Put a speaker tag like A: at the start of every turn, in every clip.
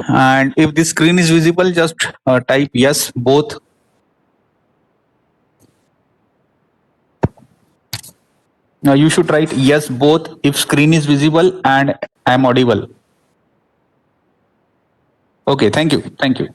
A: And if the screen is visible, just type yes, both. Now you should write yes, both if screen is visible and I am audible. Okay, thank you. Thank you.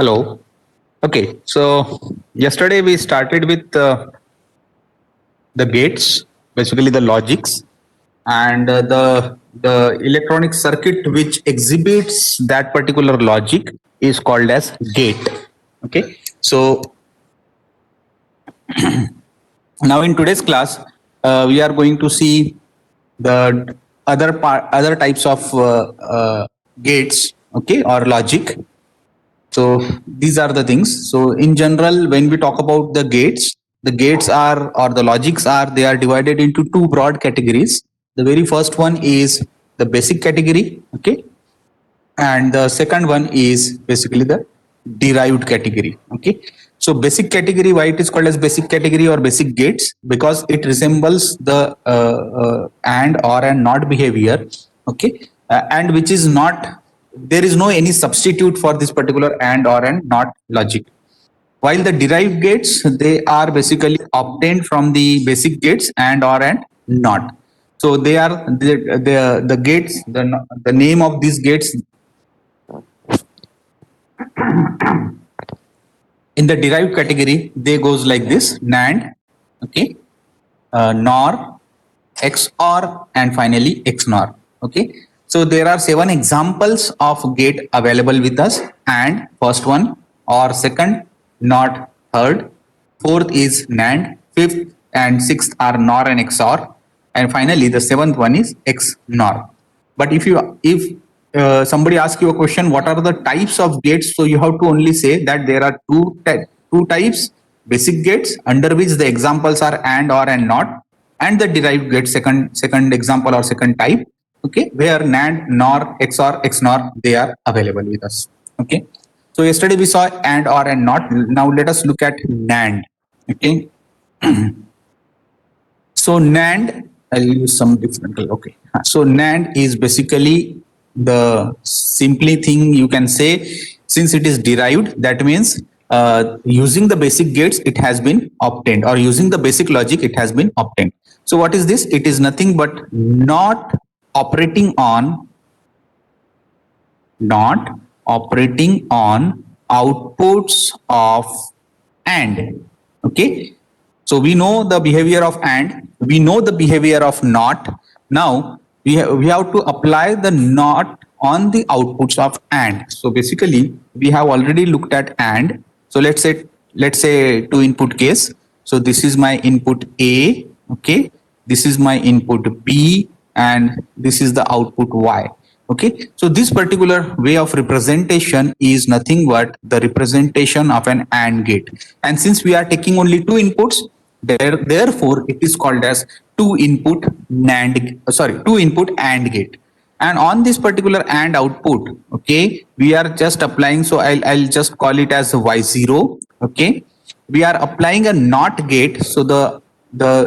A: Hello. Okay, so yesterday we started with the gates, basically the logics, and the electronic circuit which exhibits that particular logic is called as gate. Okay, so now in today's class we are going to see the other types of gates, okay, or logic. So these are the things. So in general, when we talk about the gates are, or the logics are, they are divided into two broad categories. The very first one is the basic category, okay, and the second one is basically the derived category. Okay, so basic category, why it is called as basic category or basic gates? Because it resembles the and, or, and not behavior. Okay, and which is not, there is no any substitute for this particular and, or, and not logic. While the derived gates, they are basically obtained from the basic gates and, or, and not. So they are the gates, the name of these gates in the derived category, they goes like this: NAND, okay, NOR, XOR, and finally XNOR. Okay, so there are 7 examples of gate available with us, and first one, or second, not third, fourth is NAND, fifth and sixth are NOR and XOR, and finally the seventh one is XNOR. But if somebody asks you a question, what are the types of gates? So you have to only say that there are two types: basic gates, under which the examples are and, or, and not, and the derived gate, second example or second type. Okay, where NAND, NOR, XOR, XNOR, they are available with us. Okay, so yesterday we saw and, or, and not. Now let us look at NAND. Okay. So NAND, I'll use some different color. Okay. So NAND is basically the simply thing you can say, since it is derived, that means using the basic gates it has been obtained, or using the basic logic it has been obtained. So what is this? It is nothing but not operating on outputs of AND. Okay, so we know the behavior of AND, we know the behavior of NOT. Now we have to apply the NOT on the outputs of AND. So basically we have already looked at AND. So let's say two input case. So this is my input A, okay, this is my input B, and this is the output Y. Okay, so this particular way of representation is nothing but the representation of an AND gate. And since we are taking only two inputs, therefore it is called as two input AND gate. And on this particular AND output, okay, we are just applying, so I'll just call it as Y0. Okay, we are applying a NOT gate. So the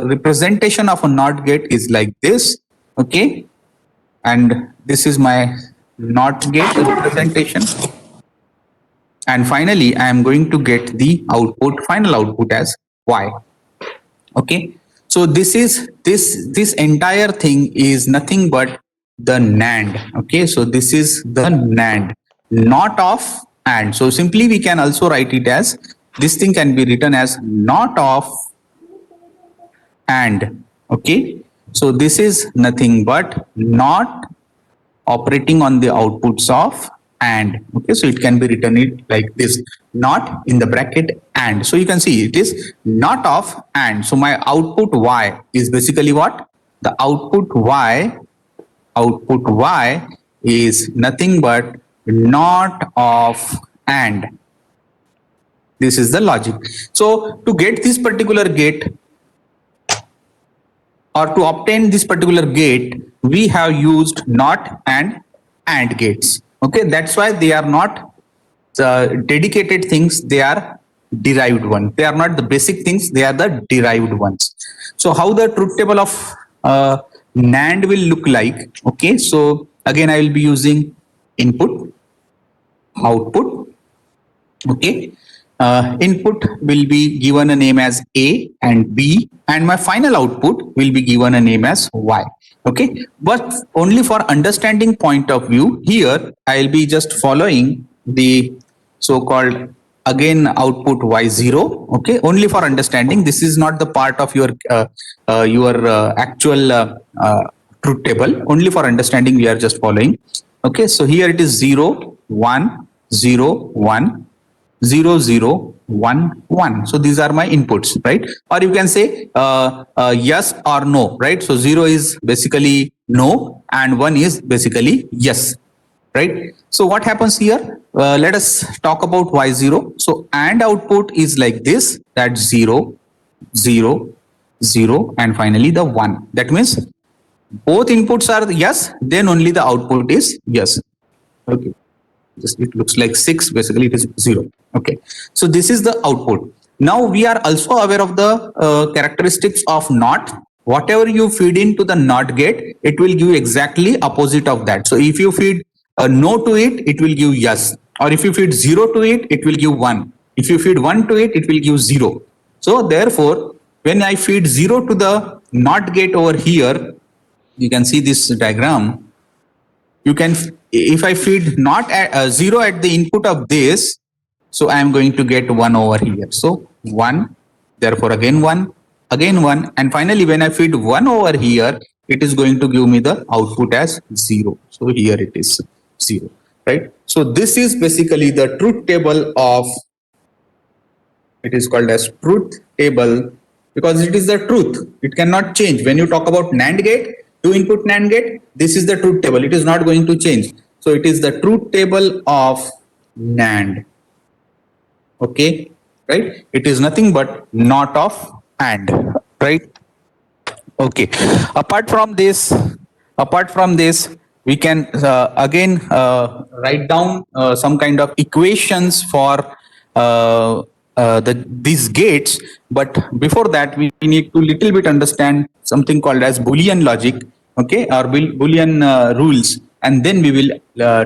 A: representation of a NOT gate is like this. Okay, and this is my NOT gate representation, and finally I am going to get the final output as Y. Okay, so this entire thing is nothing but the NAND. Okay, so this is the NAND, not of AND. So simply we can also write it as, this thing can be written as not of AND. Okay, so this is nothing but not operating on the outputs of and. Okay, so it can be written it like this, not in the bracket and. So you can see it is not of and. So my output y is basically what? The output y is nothing but not of and. This is the logic. So to get this particular gate, or to obtain this particular gate, we have used not and gates. Okay, that's why they are not dedicated things, they are derived ones. They are not the basic things, they are the derived ones. So how the truth table of NAND will look like? Okay, so again I will be using input, output. Okay, input will be given a name as A and B, and my final output will be given a name as Y. Okay, but only for understanding point of view, here I'll be just following the so-called again output Y0. Okay, only for understanding. This is not the part of your actual truth table. Only for understanding we are just following. Okay, so here it is 0 1 0 1 0 0 1 1. So these are my inputs, right? Or you can say yes or no, right? So 0 is basically no and 1 is basically yes, right? So what happens here? Let us talk about Y0. So and output is like this, that 0 0 0 and finally the 1. That means both inputs are yes, then only the output is yes. Okay, just it looks like 6, basically it is 0. Okay, so this is the output. Now we are also aware of the characteristics of NOT. Whatever you feed into the NOT gate, it will give exactly opposite of that. So if you feed no to it, it will give yes, or if you feed 0 to it, it will give 1. If you feed 1 to it, it will give 0. So therefore when I feed 0 to the NOT gate over here, you can see this diagram. You can, if I feed not at 0 at the input of this, so I am going to get 1 over here. So 1, therefore again 1, and finally when I feed 1 over here, it is going to give me the output as 0. So here it is 0, right? So this is basically the truth table of, it is called as truth table because it is the truth. It cannot change. When you talk about NAND gate, 2 input NAND gate, this is the truth table. It is not going to change. So it is the truth table of NAND. Okay, right? It is nothing but not of and, right? Okay. Apart from this, we can again write down some kind of equations for these gates. But before that, we need to little bit understand something called as Boolean logic, okay, or Boolean rules, and then we will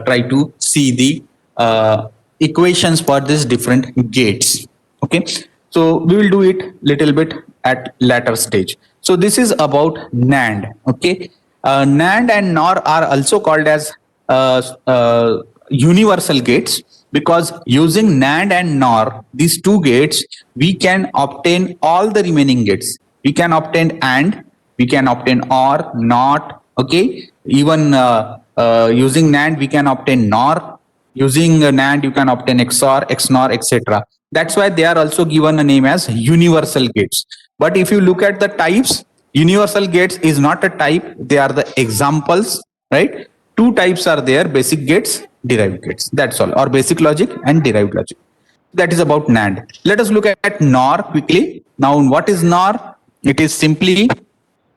A: try to see the equations for these different gates. Okay, so we will do it little bit at later stage. So this is about NAND. Okay, NAND and NOR are also called as universal gates, because using NAND and NOR, these two gates, we can obtain all the remaining gates. We can obtain AND, we can obtain OR, NOT. Okay, even using NAND we can obtain NOR. Using NAND you can obtain XOR, XNOR, etc. That's why they are also given a name as universal gates. But if you look at the types, universal gates is not a type, they are the examples, right? Two types are there: basic gates, derived gates. That's all, or basic logic and derived logic. That is about NAND. Let us look at NOR quickly. Now, what is NOR? It is simply,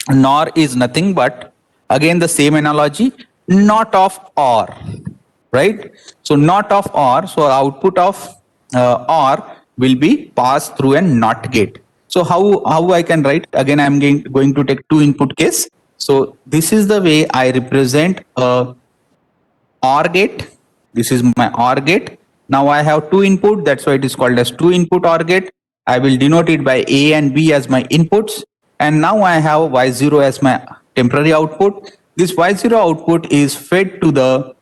A: NOR is nothing but, again the same analogy, not of OR, right? So not of OR, so output of OR will be passed through a NOT gate. So how I can write? Again, I am going to take 2 input case. So this is the way I represent a OR gate. This is my OR gate. Now I have 2 input, that's why it is called as 2 input OR gate. I will denote it by A and B as my inputs, and now I have Y0 as my temporary output. This Y0 output is fed to the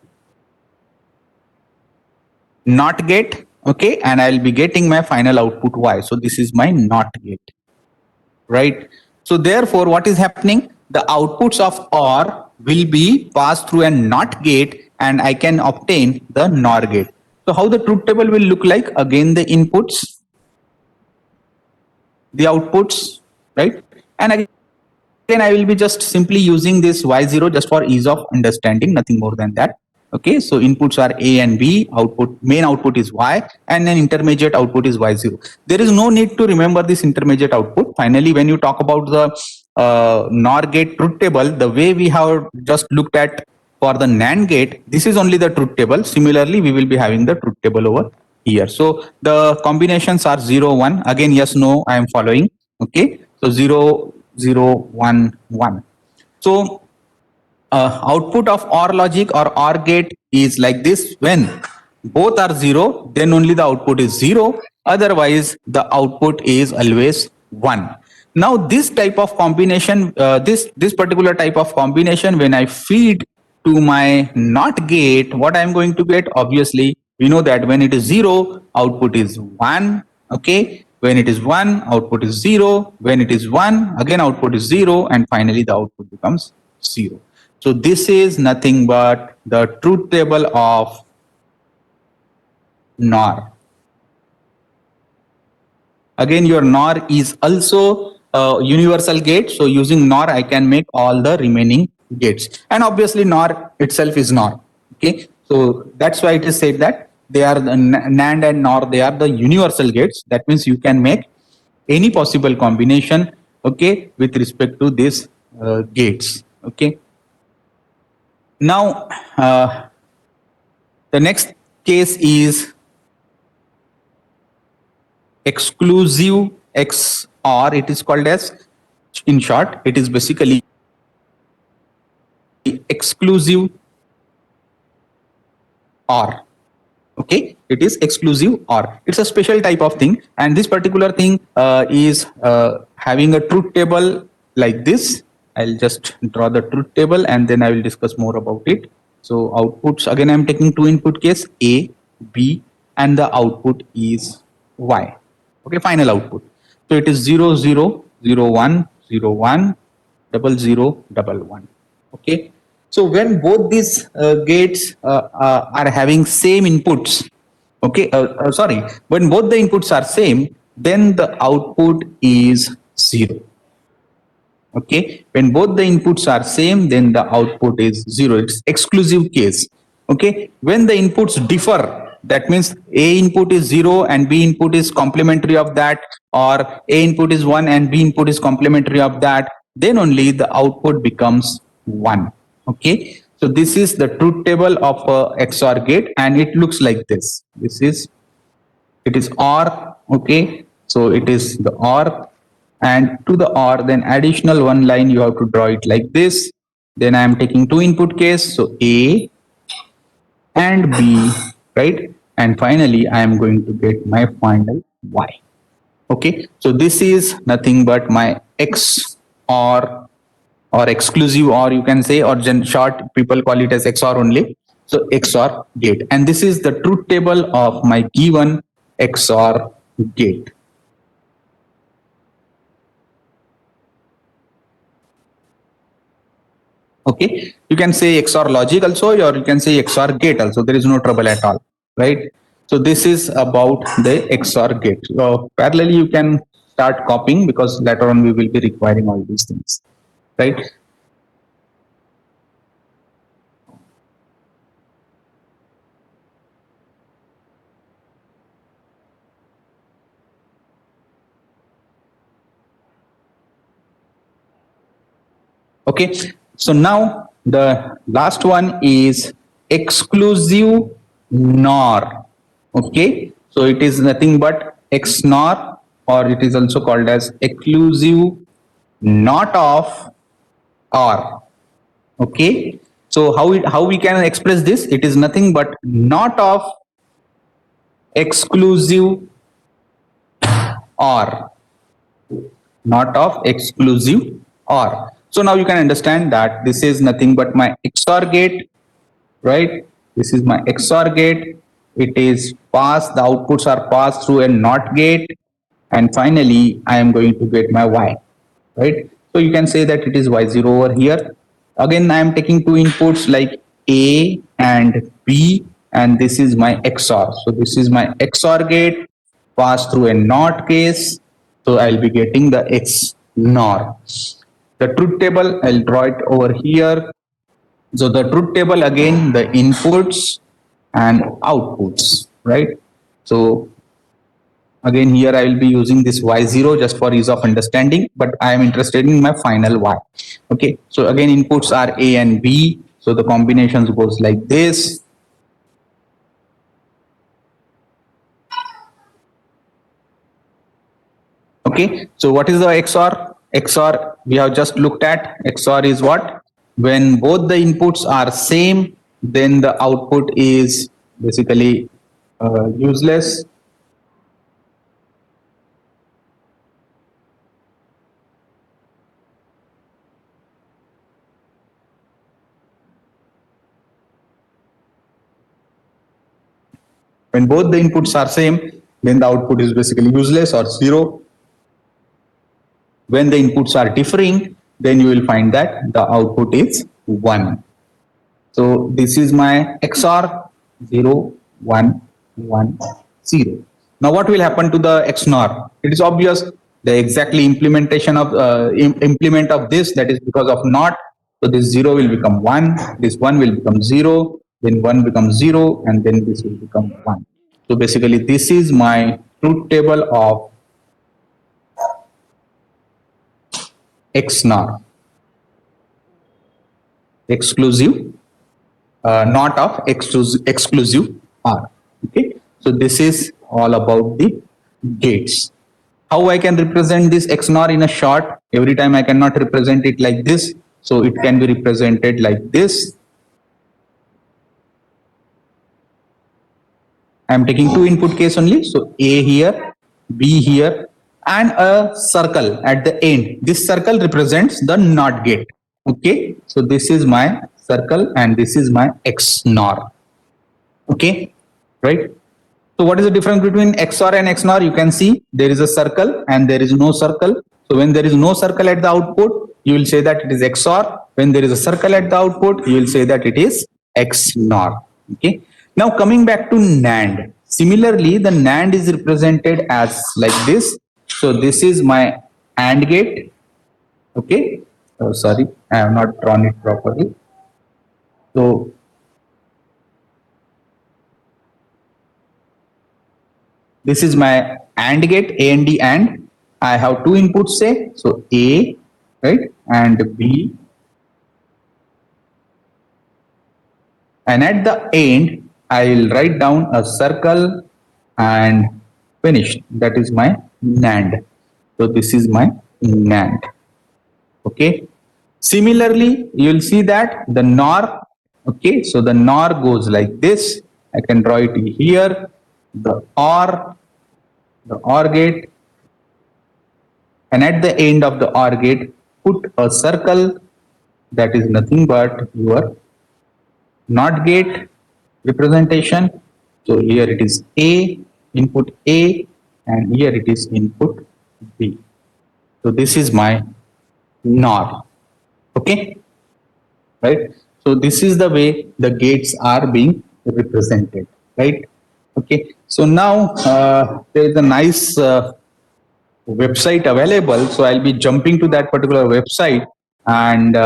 A: NOT gate, okay, and I will be getting my final output Y. So this is my NOT gate, right? So therefore, what is happening? The outputs of OR will be passed through a NOT gate and I can obtain the NOR gate. So how the truth table will look like? Again, the inputs, the outputs, right? And again, I will be just simply using this Y0 just for ease of understanding, nothing more than that. Okay, so inputs are A and B, output, main output is Y, and then intermediate output is Y0. There is no need to remember this intermediate output. Finally, when you talk about the NOR gate truth table, the way we have just looked at for the NAND gate, this is only the truth table. Similarly, we will be having the truth table over here. So the combinations are 0, 1. Again, yes, no, I am following. Okay, so 0, 0, 1, 1. So output of OR logic or OR gate is like this. When both are 0, then only the output is 0. Otherwise, the output is always 1. Now, this type of combination, this particular type of combination, when I feed to my NOT gate, what I am going to get? Obviously, we know that when it is 0, output is 1. Okay. When it is 1, output is 0. When it is 1, again output is 0. And finally, the output becomes 0. So this is nothing but the truth table of NOR. Again, your NOR is also a universal gate. So using NOR, I can make all the remaining gates. And obviously, NOR itself is NOR. Okay, so that's why it is said that they are the NAND and NOR. They are the universal gates. That means you can make any possible combination. Okay, with respect to these gates. Okay. Now, the next case is exclusive XOR. It is called as, in short, it is basically exclusive OR. Okay, it is exclusive OR. It's a special type of thing, and this particular thing is having a truth table like this. I'll just draw the truth table and then I will discuss more about it. So outputs, again, I'm taking two input case A, B, and the output is Y. Okay, final output. So it is 0, 0, 0, 1, 0, 1, 0, 0, 1, 1. Okay. So when both these gates are having same inputs, okay, sorry, when both the inputs are same, then the output is 0. Okay, when both the inputs are same, then the output is 0. It's exclusive case. Okay, when the inputs differ, that means A input is 0 and B input is complementary of that, or A input is 1 and B input is complementary of that, then only the output becomes 1. Okay, so this is the truth table of a XOR gate, and it looks like this. It is OR. Okay, so it is the OR, and to the OR, then additional one line you have to draw it like this. Then I am taking two input case, so A and B, right? And finally, I am going to get my final Y. Okay, so this is nothing but my XOR or exclusive, or you can say, or short people call it as XOR only. So XOR gate, and this is the truth table of my given XOR gate. Okay, you can say XOR logic also, or you can say XOR gate also. There is no trouble at all, right? So this is about the XOR gate. So parallelly, you can start copying, because later on we will be requiring all these things, right? Okay, so now the last one is exclusive NOR. Okay, so it is nothing but XNOR, or it is also called as exclusive not of OR. Okay, so how we can express this? It is nothing but not of exclusive OR, not of exclusive OR. So now you can understand that this is nothing but my XOR gate, right? This is my XOR gate. It is passed, the outputs are passed through a NOT gate, and finally I am going to get my Y, right? So you can say that it is Y0 over here. Again, I am taking two inputs like A and B, and this is my XOR. So this is my XOR gate passed through a NOT case. So I'll be getting the XNOR. The truth table, I'll draw it over here. So the truth table, again, the inputs and outputs, right? So again, here I will be using this Y0 just for ease of understanding, but I am interested in my final Y. Okay, so again, inputs are A and B. So the combinations goes like this. Okay, so what is the XOR? XOR we have just looked at. XOR is what? When both the inputs are same, then the output is basically useless. When both the inputs are same, then the output is basically useless or zero. When the inputs are differing, then you will find that the output is 1. So this is my XOR 0, 1, 1, 0. Now what will happen to the XNOR? It is obvious the exactly implementation of implement of this, that is because of NOT. So this 0 will become 1, this 1 will become 0, then 1 becomes 0, and then this will become 1. So basically this is my truth table of XNOR, exclusive, not of exclusive OR. Okay, so this is all about the gates. How I can represent this XNOR in a short? Every time I cannot represent it like this, so it can be represented like this. I am taking two input case only, so A here, B here, and a circle at the end. This circle represents the NOT gate. Okay, so this is my circle and this is my XNOR. Okay, right? So what is the difference between XOR and XNOR? You can see there is a circle and there is no circle. So when there is no circle at the output, you will say that it is XOR. When there is a circle at the output, you will say that it is XNOR. Okay. Now coming back to NAND. Similarly, the NAND is represented as like this. So this is my AND gate. Okay. Oh, sorry, I have not drawn it properly. So this is my AND gate, A and D AND. I have two inputs, say, so A, right, and B. And at the end, I will write down a circle and finish. That is my NAND. So this is my NAND. Okay. Similarly, you will see that the NOR, okay, so the NOR goes like this. I can draw it here, the OR gate, and at the end of the OR gate, put a circle that is nothing but your NOT gate representation. So here it is A, input A, and here it is input B. So this is my NOR. Okay, right? So this is the way the gates are being represented, right? Okay, so now there is a nice website available, so I'll be jumping to that particular website, and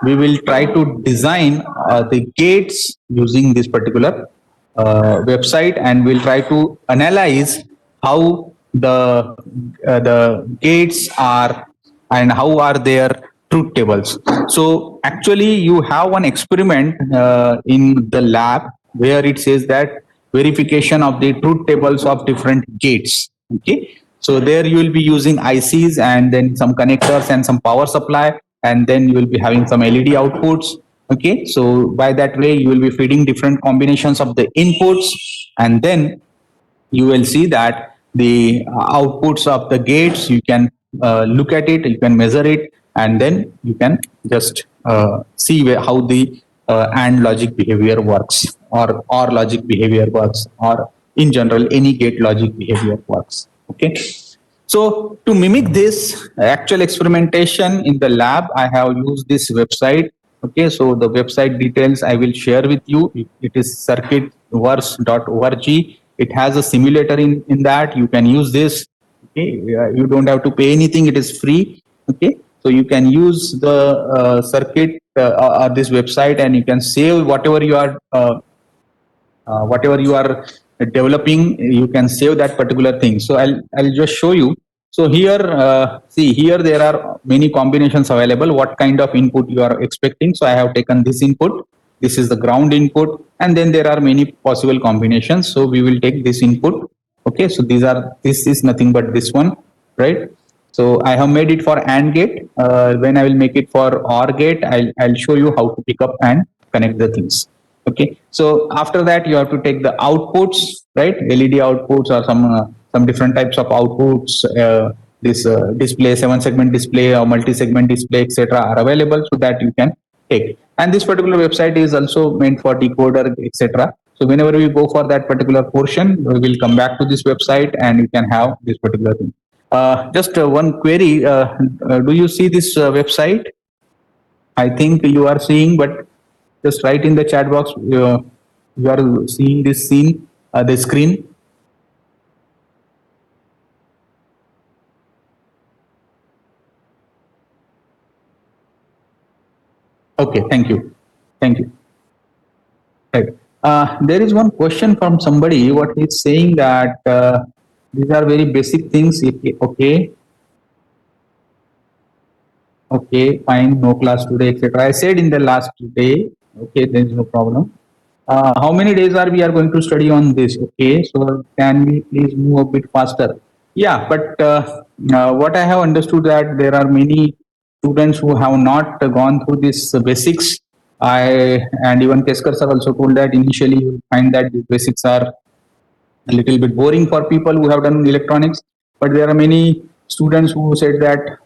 A: we will try to design the gates using this particular website, and we'll try to analyze how the gates are and how are their truth tables. So actually you have one experiment in the lab where it says that verification of the truth tables of different gates. Okay, so there you will be using ICs and then some connectors and some power supply, and then you will be having some LED outputs. Okay, so by that way you will be feeding different combinations of the inputs, and then you will see that the outputs of the gates, you can look at it, you can measure it, and then you can just see how the AND logic behavior works, or logic behavior works, or in general any gate logic behavior works. Okay, so to mimic this actual experimentation in the lab, I have used this website Okay, so the website details I will share with you. It is circuitverse.org. It has a simulator in that. You can use this. Okay, you don't have to pay anything. It is free. Okay, so you can use the circuit or this website, and you can save whatever you are developing. You can save that particular thing. So I'll just show you. So here, see here, there are many combinations available, what kind of input you are expecting. So I have taken this input. This is the ground input, and then there are many possible combinations. So we will take this input. Okay, so this is nothing but this one, right? So I have made it for AND gate. When I will make it for OR gate, I'll show you how to pick up and connect the things. Okay, so after that you have to take the outputs, right? LED outputs or some different types of outputs. This display, 7-segment display or multi-segment display, etc., are available, so that you can take. And this particular website is also meant for decoder, etc. So whenever we go for that particular portion, we will come back to this website and you can have this particular thing. Just one query. Do you see this website? I think you are seeing, but just write in the chat box. You are seeing this scene, the screen. Okay, thank you. Thank you. Right. There is one question from somebody. What he's saying that these are very basic things. Okay, okay, fine, no class today, etc. I said in the last day. Okay, there is no problem. How many days we are going to study on this? Okay, so can we please move a bit faster? Yeah, but what I have understood that there are many students who have not gone through this basics. And even Keskar sir also told that initially you will find that the basics are a little bit boring for people who have done electronics, but there are many students who said that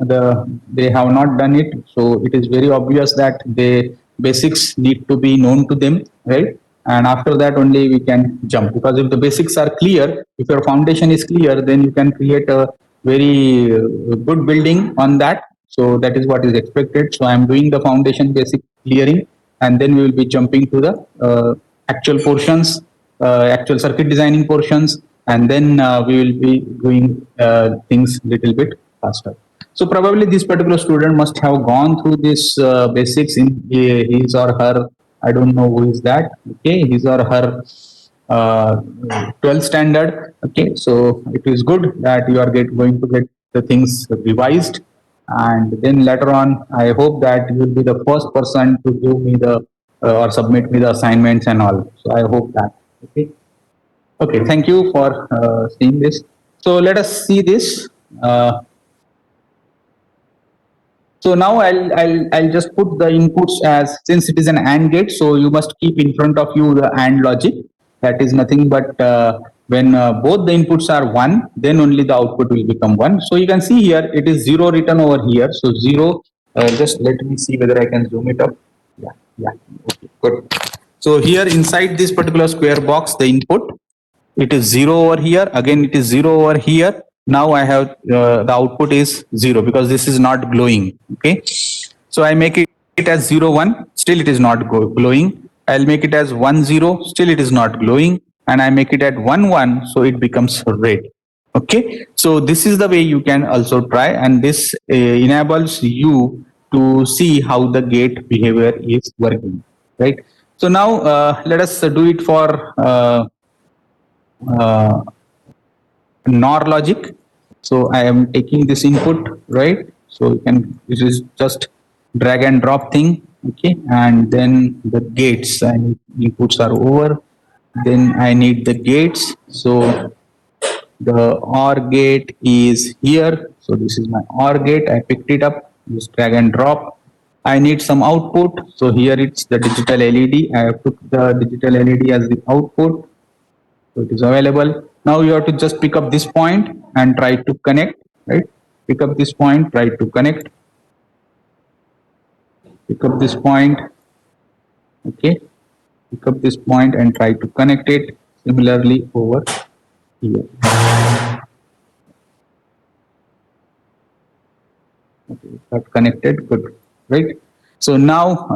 A: they have not done it. So it is very obvious that the basics need to be known to them, right? And after that only we can jump, because if the basics are clear, if your foundation is clear, then you can create a very good building on that. So that is what is expected. So I am doing the foundation basic clearing, and then we will be jumping to the actual portions, actual circuit designing portions, and then we will be doing things little bit faster. So probably this particular student must have gone through this basics in his or her, I don't know who is that, okay, his or her 12th standard. Okay, so it is good that you are going to get the things revised, and then later on I hope that you will be the first person to give me the or submit me the assignments and all. So I hope that. Okay. Okay. Thank you for seeing this. So let us see this. So now I'll just put the inputs as, since it is an AND gate, so you must keep in front of you the AND logic. That is nothing but when both the inputs are 1, then only the output will become 1. So you can see here it is 0 written over here. So 0. Just let me see whether I can zoom it up. Yeah, yeah. Okay, good. So here inside this particular square box, the input, it is 0 over here, again it is 0 over here. Now I have the output is 0 because this is not glowing. Okay, so I make it as 0 1, still it is not glowing. I'll make it as 1 0, still it is not glowing, and I make it at 1 1, so it becomes red. Okay, so this is the way you can also try, and this enables you to see how the gate behavior is working, right? So now let us do it for uh, NOR logic. So I am taking this input, right? So you can, this is just drag and drop thing, okay? And then the gates and inputs are over. Then I need the gates. So the OR gate is here. So this is my OR gate. I picked it up, just drag and drop. I need some output. So here it's the digital LED. I have put the digital LED as the output. So it is available. Now you have to just pick up this point and try to connect, right? Pick up this point, try to connect. Pick up this point, okay? Pick up this point and try to connect it. Similarly over here. Okay, got connected, good, right? So now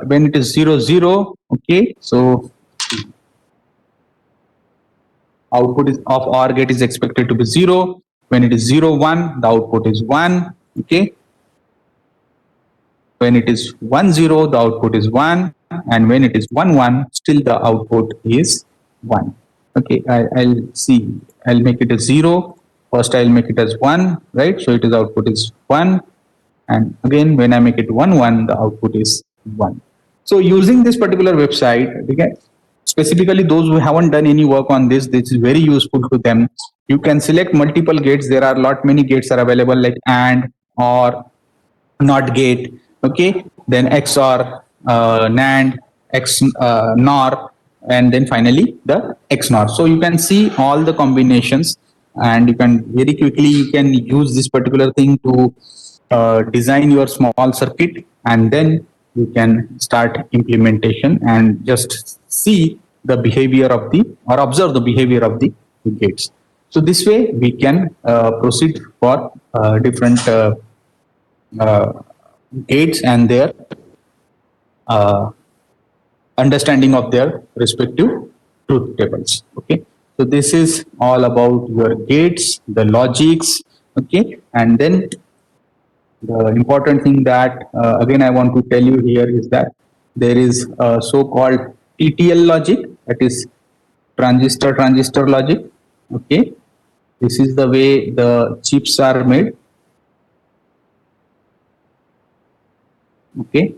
A: when it is 0 0, okay, so output is of OR gate is expected to be 0. When it is 0 1, the output is 1. Okay. When it is 1 0, the output is 1, and when it is 1 1, still the output is 1. Okay, I'll see. I'll make it a 0. First, I'll make it as 1, right? So it is output is 1, and again when I make it 1 1, the output is 1. So using this particular website, okay, specifically those who haven't done any work on this is very useful to them. You can select multiple gates. There are lot many gates are available like AND or NOT gate, okay, then XOR, NAND, NOR, and then finally the XNOR. So you can see all the combinations, and you can very quickly you can use this particular thing to design your small circuit, and then you can start implementation and just see the behavior of the or observe the behavior of the gates. So this way we can proceed for different uh, gates and their uh, understanding of their respective truth tables. Okay, so this is all about your gates, the logics. Okay, and then the important thing that again I want to tell you here is that there is a so-called TTL logic, that is transistor logic. Okay, this is the way the chips are made. Okay,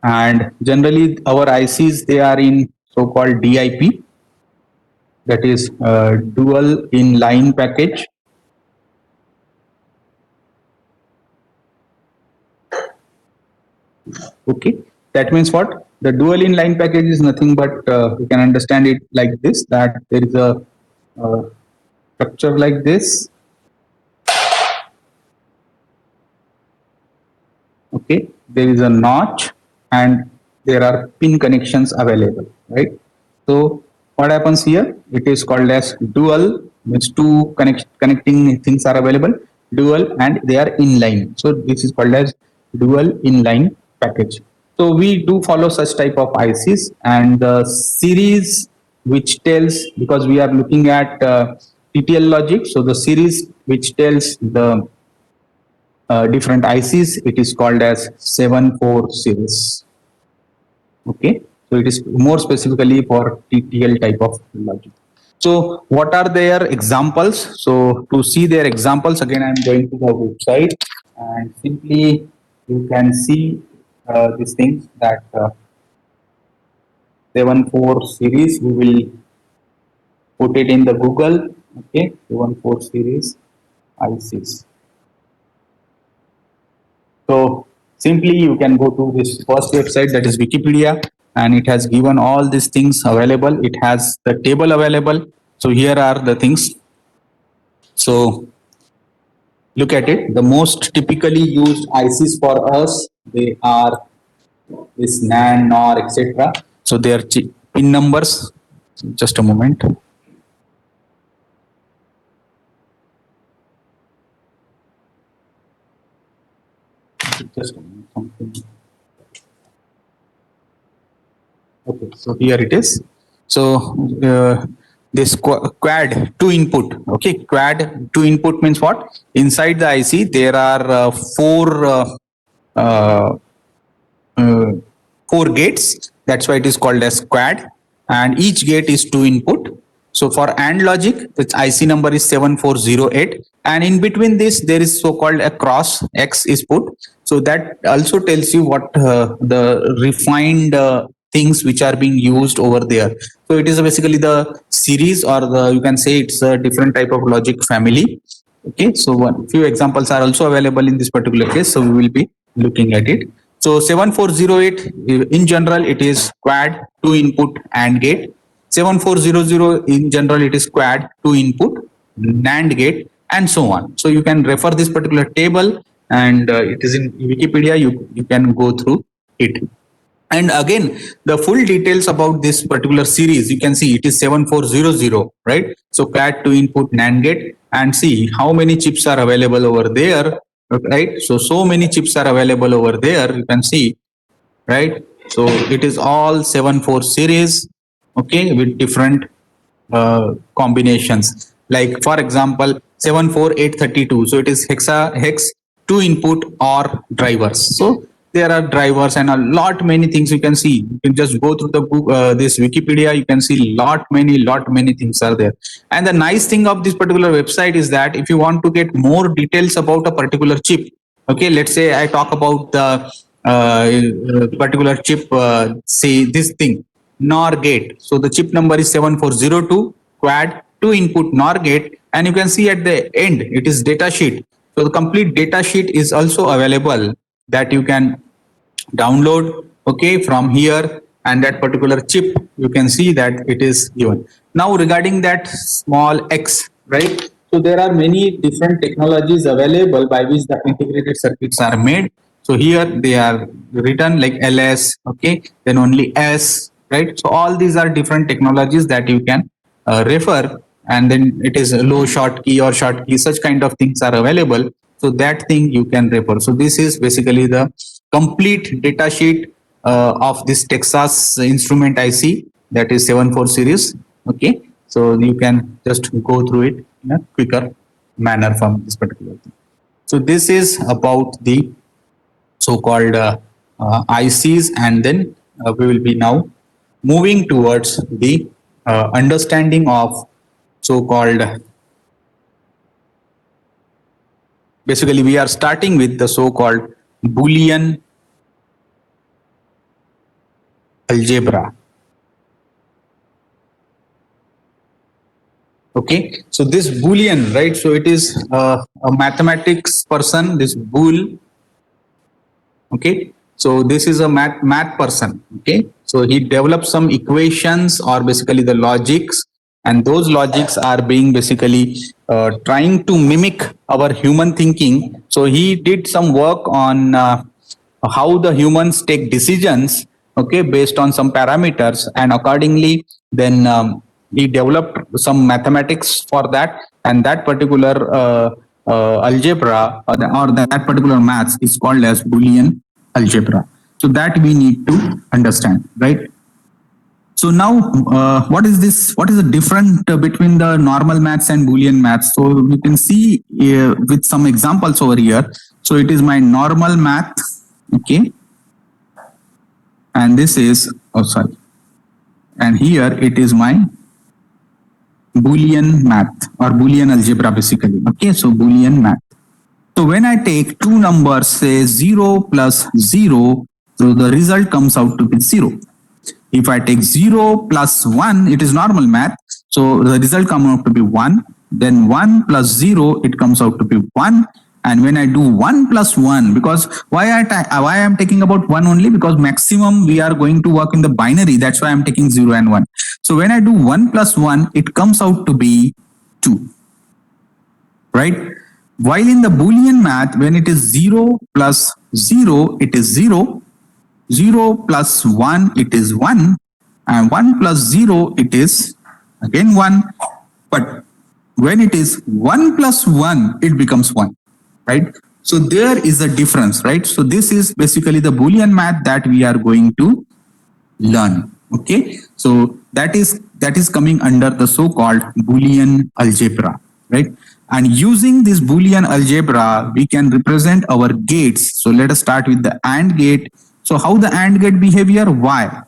A: and generally our ICs, they are in so-called DIP, that is dual inline package. Okay, that means what? The dual inline package is nothing but you can understand it like this, that there is a structure like this. Okay, there is a notch and there are pin connections available, right? So what happens here? It is called as dual, means two connecting things are available, dual, and they are inline. So this is called as dual inline package. So we do follow such type of ICs, and the series which tells, because we are looking at TTL logic, so the series which tells the different ICs, it is called as 7-4 series. Okay, so it is more specifically for TTL type of logic. So what are their examples? So to see their examples, again I am going to the website, and simply you can see these things, that 7-4 series, we will put it in the Google. Okay, 7-4 series ICs. So simply you can go to this first website, that is Wikipedia, and it has given all these things available. It has the table available. So here are the things. So look at it. The most typically used ICs for us, they are this NAND, NOR, etc. So their pin numbers. Just a moment. Just a moment. Something. Okay, so here it is. So this quad 2 input. Okay, quad 2 input means what? Inside the IC there are uh, four gates. That's why it is called as quad, and each gate is 2 input. So for AND logic, its IC number is 7408, and in between this there is so-called a cross X is put. So that also tells you what the refined things which are being used over there. So it is basically the series, or the, you can say it's a different type of logic family. Okay, so one few examples are also available in this particular case, so we will be looking at it. So 7408, in general it is quad 2 input AND gate. 7400, in general it is quad 2 input NAND gate, and so on. So you can refer this particular table, and it is in Wikipedia. You can go through it. And again, the full details about this particular series, you can see it is 7400, right? So quad 2 input NAND gate, and see how many chips are available over there, right? So many chips are available over there. You can see right? So it is all 7-4 series, okay, with different combinations. Like for example, 74832. So it is hex 2 input or drivers. So there are drivers and a lot many things you can see. You can just go through the book, this Wikipedia. You can see lot many things are there. And the nice thing of this particular website is that if you want to get more details about a particular chip, okay, let's say I talk about the particular chip, say this thing, NOR gate. So the chip number is 7402 quad 2 input NOR gate, and you can see at the end it is data sheet. So the complete data sheet is also available that you can download, okay, from here, and that particular chip you can see that it is given. Now regarding that small x, right? So there are many different technologies available by which the integrated circuits are made. So here they are written like LS, okay, then only S, right? So all these are different technologies that you can refer, and then it is a low short key or short key, such kind of things are available. So that thing you can refer. So this is basically the complete data sheet of this Texas Instrument IC, that is 74 series, okay. So you can just go through it in a quicker manner from this particular thing. So this is about the so-called ICs, and then we will be now moving towards the understanding of so-called, basically we are starting with the so-called Boolean algebra. Okay, so this Boolean, right? So it is a mathematics person, this Boole. Okay, so this is a math person. Okay, so he develops some equations or basically the logics, and those logics are being basically trying to mimic our human thinking. So he did some work on how the humans take decisions, okay, based on some parameters, and accordingly then he developed some mathematics for that, and that particular algebra or that particular maths is called as Boolean algebra. So that we need to understand, right? So now, what is this? What is the difference between the normal maths and Boolean maths? So you can see with some examples over here. So it is my normal math, okay, and this is, oh sorry, and here it is my Boolean math or Boolean algebra basically. Okay, so Boolean math. So when I take two numbers, say 0 plus 0, so the result comes out to be 0. If I take 0 plus 1, it is normal math. So the result comes out to be 1. Then 1 plus 0, it comes out to be 1. And when I do 1 plus 1, because why I am taking about 1 only? Because maximum we are going to work in the binary. That's why I'm taking 0 and 1. So when I do 1 plus 1, it comes out to be 2. Right? While in the Boolean math, when it is 0 plus 0, it is 0. 0 plus 1, it is 1. And 1 plus 0, it is again 1. But when it is 1 plus 1, it becomes 1. Right? So there is a difference, right? So this is basically the Boolean math that we are going to learn. Okay, so that is coming under the so-called Boolean algebra, right? And using this Boolean algebra, we can represent our gates. So let us start with the AND gate. So how the AND gate behavior? Y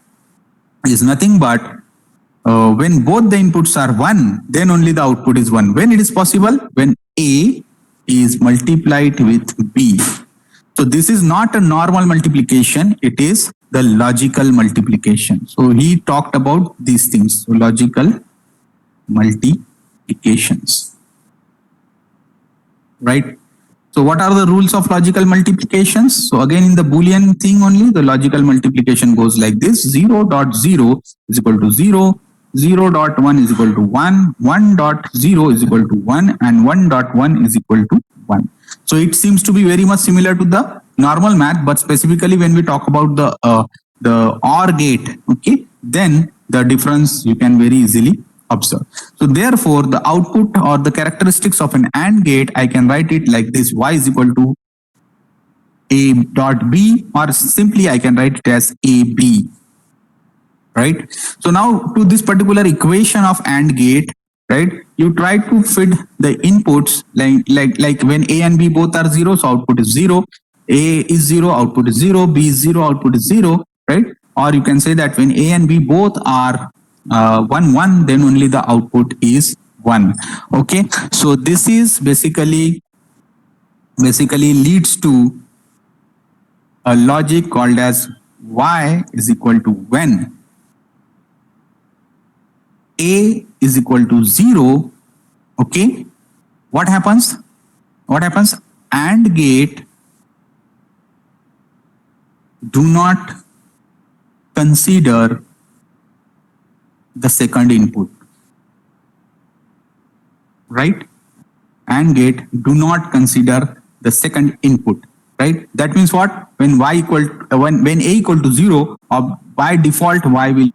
A: is nothing but when both the inputs are 1, then only the output is 1. When it is possible? When A is multiplied with B. So this is not a normal multiplication, it is the logical multiplication. So he talked about these things. So logical multiplications. Right? So what are the rules of logical multiplications? So again in the Boolean thing only, the logical multiplication goes like this. 0.0 is equal to 0, 0.1 is equal to 1, 1.0 is equal to 1, and 1.1 is equal to 1. So it seems to be very much similar to the normal math, but specifically when we talk about the OR gate, okay, then the difference you can very easily observe. So therefore, the output or the characteristics of an AND gate, I can write it like this: y is equal to A dot B, or simply I can write it as AB, right? So now to this particular equation of AND gate, right? You try to fit the inputs like when A and B both are zero, so output is zero. A is zero, output is zero. B is zero, output is zero, right? Or you can say that when A and B both are 1, then only the output is 1. Okay, so this is basically leads to a logic called as y is equal to when A is equal to 0. Okay, what happens? AND gate do not consider the second input, right? AND gate do not consider the second input, right? That means what? When y equal when A equal to 0, or by default y will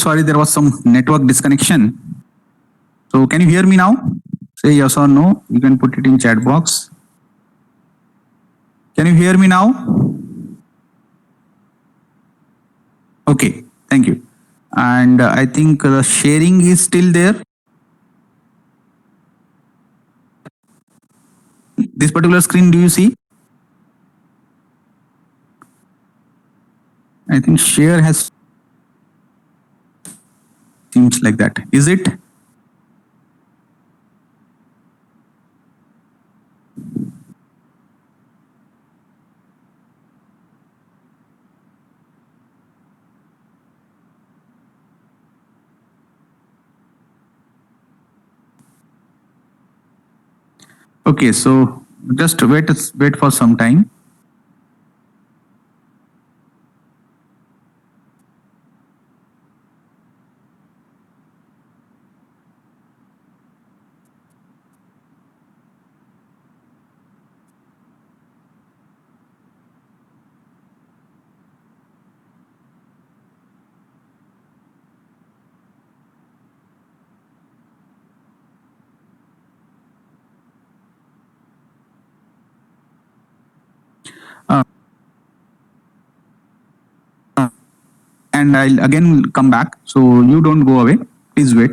A: sorry, there was some network disconnection. So can you hear me now? Say yes or no. You can put it in chat box. Can you hear me now? Okay, thank you. And I think the sharing is still there. This particular screen, do you see? I think share has seems like that. Is it? Okay, so just wait for some time. And I'll again come back. So you don't go away. Please wait.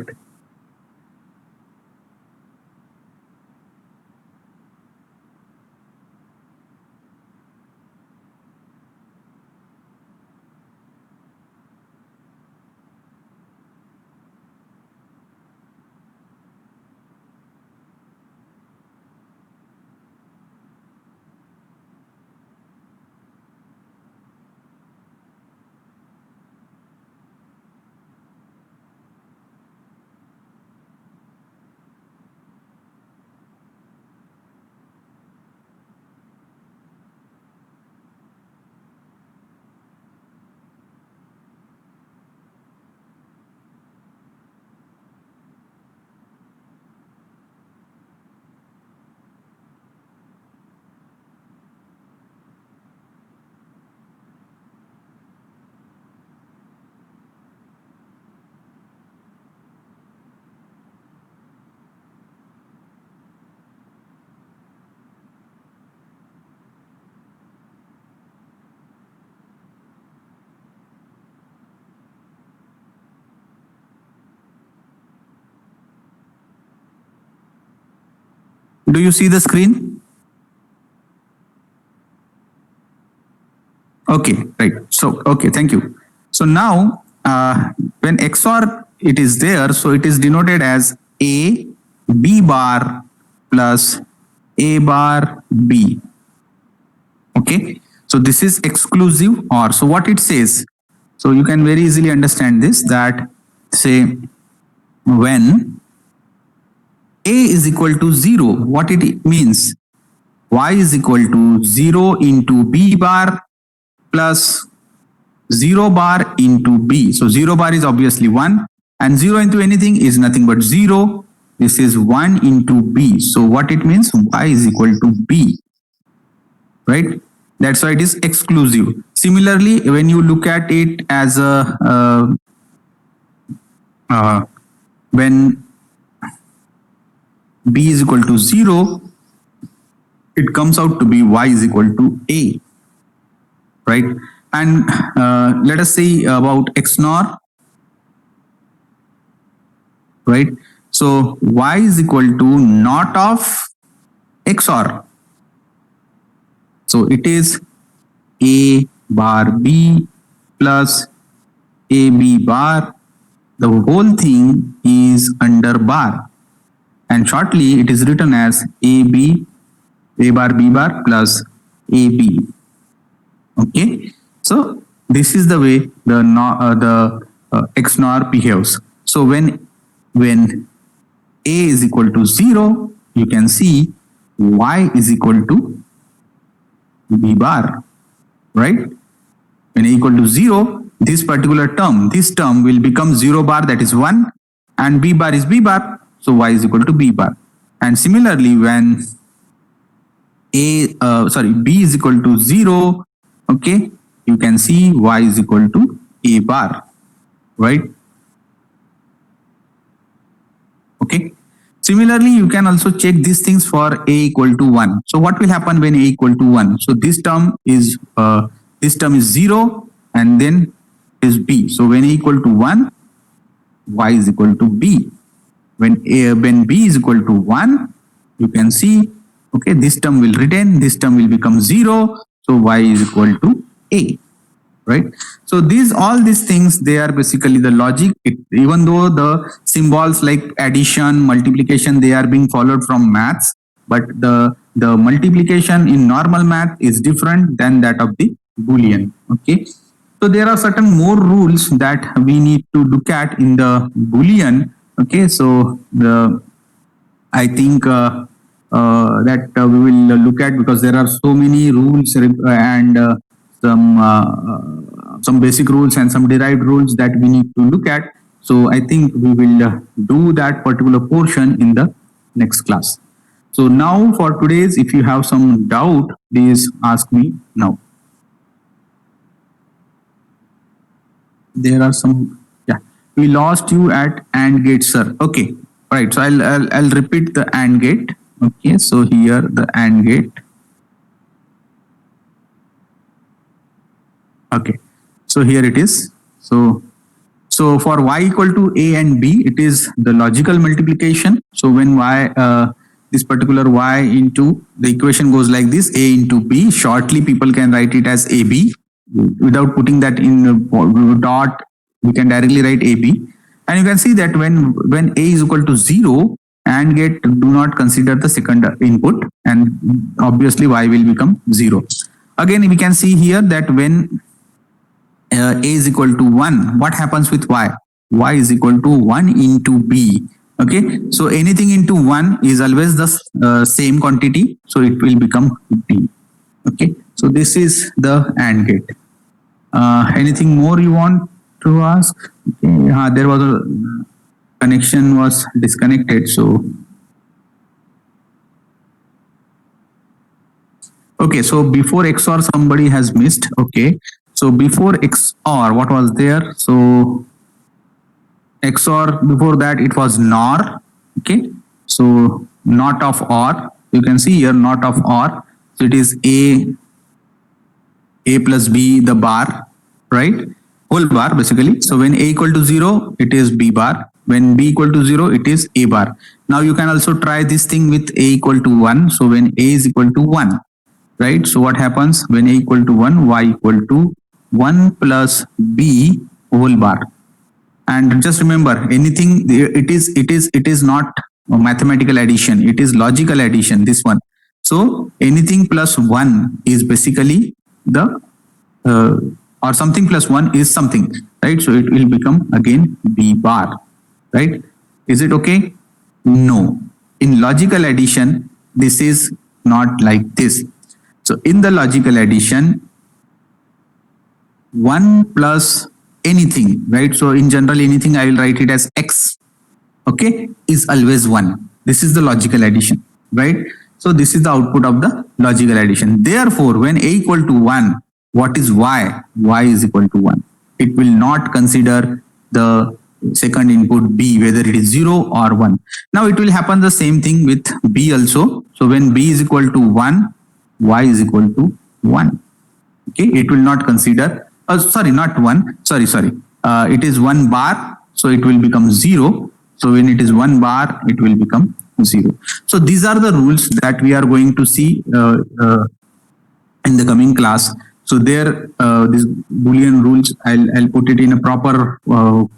A: Do you see the screen? Okay, right. So, okay, thank you. So now, when XOR it is there, so it is denoted as A, B bar plus A bar B. Okay, so this is exclusive OR. So what it says, so you can very easily understand this, that say when A is equal to 0, what it means? Y is equal to 0 into B bar plus 0 bar into B. So 0 bar is obviously 1 and 0 into anything is nothing but 0. This is 1 into B. So what it means? Y is equal to B, right? That's why it is exclusive. Similarly, when you look at it as a when B is equal to 0, it comes out to be Y is equal to A, right? And let us say about XNOR, right? So Y is equal to not of XOR. So it is A bar B plus AB bar. The whole thing is under bar. And shortly it is written as AB, A bar B bar plus AB. Okay. So this is the way the XNOR behaves. So when A is equal to 0, you can see Y is equal to B bar, right? When A equal to 0, this particular term, this term will become 0 bar, that is 1, and B bar is B bar, so Y is equal to B bar. And similarly, when B is equal to 0, okay, you can see Y is equal to A bar, right? Similarly, you can also check these things for a equal to 1. So what will happen when a equal to 1? So this term is 0 and then is b. So when a equal to 1, y is equal to b. When b is equal to 1, you can see, okay, this term will retain, this term will become 0. So y is equal to a. Right. So all these things, they are basically the logic. Even though the symbols like addition, multiplication, they are being followed from maths, but the multiplication in normal math is different than that of the Boolean. Okay. So there are certain more rules that we need to look at in the Boolean. Okay. So I think that we will look at, because there are so many rules and some basic rules and some derived rules that we need to look at. So I think we will do that particular portion in the next class. So now for today's, if you have some doubt, please ask me now. There are some, yeah, we lost you at AND gate, sir. Okay, right. So I'll repeat the AND gate. Okay, so here the AND gate. Okay, so here it is. So for y equal to a and b, it is the logical multiplication. So when y, this particular y into, the equation goes like this, a into b. Shortly, people can write it as ab. Without putting that in dot, we can directly write ab. And you can see that when a is equal to 0, AND gate do not consider the second input, and obviously y will become 0. Again, we can see here that when a is equal to 1, what happens with y? Y is equal to 1 into b. Okay, so anything into 1 is always the same quantity, so it will become b. Okay, so this is the AND gate. Anything more you want to ask? Okay, there was a connection was disconnected, so okay, so before XOR somebody has missed. Okay, so before XOR, what was there? So XOR, before that it was NOR. Okay, so not of OR, you can see here not of OR. So it is a plus b, the bar, right? Whole bar basically. So when a equal to 0, it is b bar. When b equal to 0, it is a bar. Now you can also try this thing with a equal to 1. So when a is equal to 1, right? So what happens when a equal to 1? Y equal to 1 plus b whole bar. And just remember, anything, it is not mathematical addition, it is logical addition, this one. So anything plus 1 is basically the or something plus 1 is something, right? So it will become again b bar, right? Is it okay? No. In logical addition, this is not like this. So in the logical addition, 1 plus anything, right? So in general, anything I will write it as x, okay, is always 1. This is the logical addition, right? So this is the output of the logical addition. Therefore, when a equal to 1, what is y? Y is equal to 1. It will not consider the second input b, whether it is 0 or 1. Now it will happen the same thing with b also. So when b is equal to 1, y is equal to 1. Okay, it will not consider, sorry, not 1, sorry, it is 1 bar, so it will become 0. So when it is 1 bar, it will become 0. So these are the rules that we are going to see in the coming class. So there, these Boolean rules, I'll put it in a proper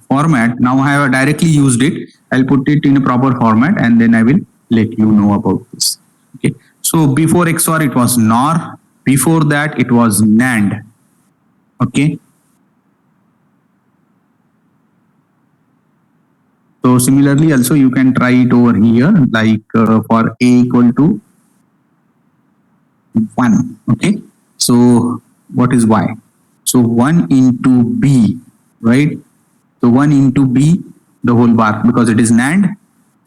A: format. Now I have directly used it. I'll put it in a proper format and then I will let you know about this. Okay. So before XOR, it was NOR. Before that, it was NAND. Okay. So similarly, also you can try it over here, like for a equal to 1. Okay. So what is y? So 1 into b, right? So 1 into b, the whole bar, because it is NAND.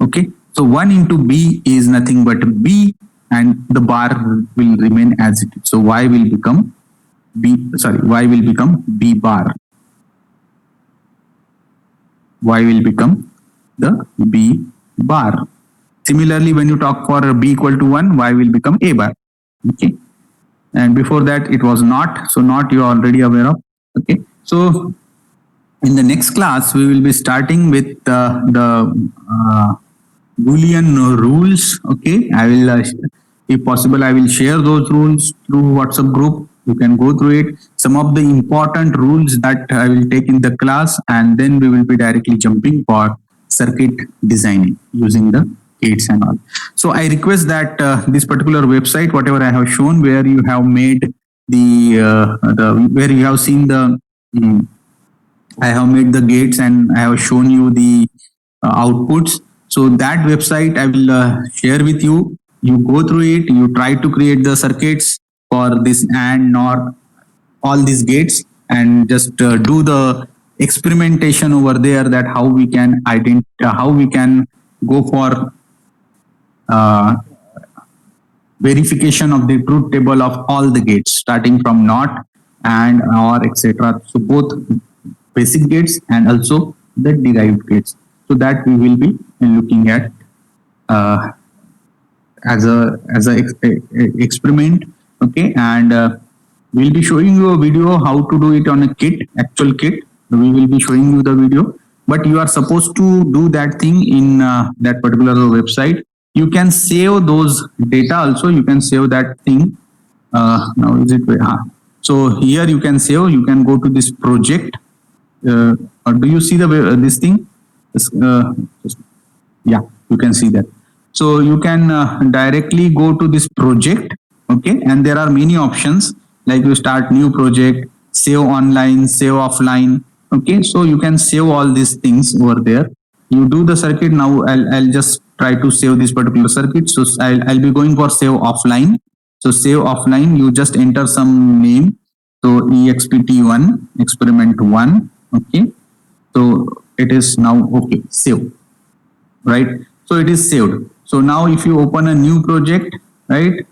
A: Okay. So 1 into b is nothing but b, and the bar will remain as it is. So y will become y will become b bar. Y will become the b bar. Similarly, when you talk for b equal to 1, y will become a bar. Okay. And before that it was not. So not you are already aware of. Okay. So in the next class, we will be starting with the Boolean rules. Okay. I will, if possible, I will share those rules through WhatsApp group. You can go through it. Some of the important rules that I will take in the class, and then we will be directly jumping for circuit designing using the gates and all. So I request that this particular website, whatever I have shown, where you have made the where you have seen the I have made the gates and I have shown you the outputs. So that website I will share with you. You go through it. You try to create the circuits for this and NOR, all these gates, and just do the experimentation over there, that how we can how we can go for verification of the truth table of all the gates, starting from NOT and OR, etc. So both basic gates and also the derived gates. So that we will be looking at as a experiment. Okay. And we'll be showing you a video how to do it on a kit, actual kit. We will be showing you the video, but you are supposed to do that thing in that particular website. You can save those data also. You can save that thing. Now is it? So here you can save. You can go to this project. Or do you see the this thing? Yeah, you can see that. So you can directly go to this project. Okay, and there are many options, like you start new project, save online, save offline. Okay, so you can save all these things over there. You do the circuit. Now I'll just try to save this particular circuit. So I'll be going for save offline. So save offline, you just enter some name. So EXPT1, experiment 1. Okay. So it is now okay, save. Right. So it is saved. So now if you open a new project, right,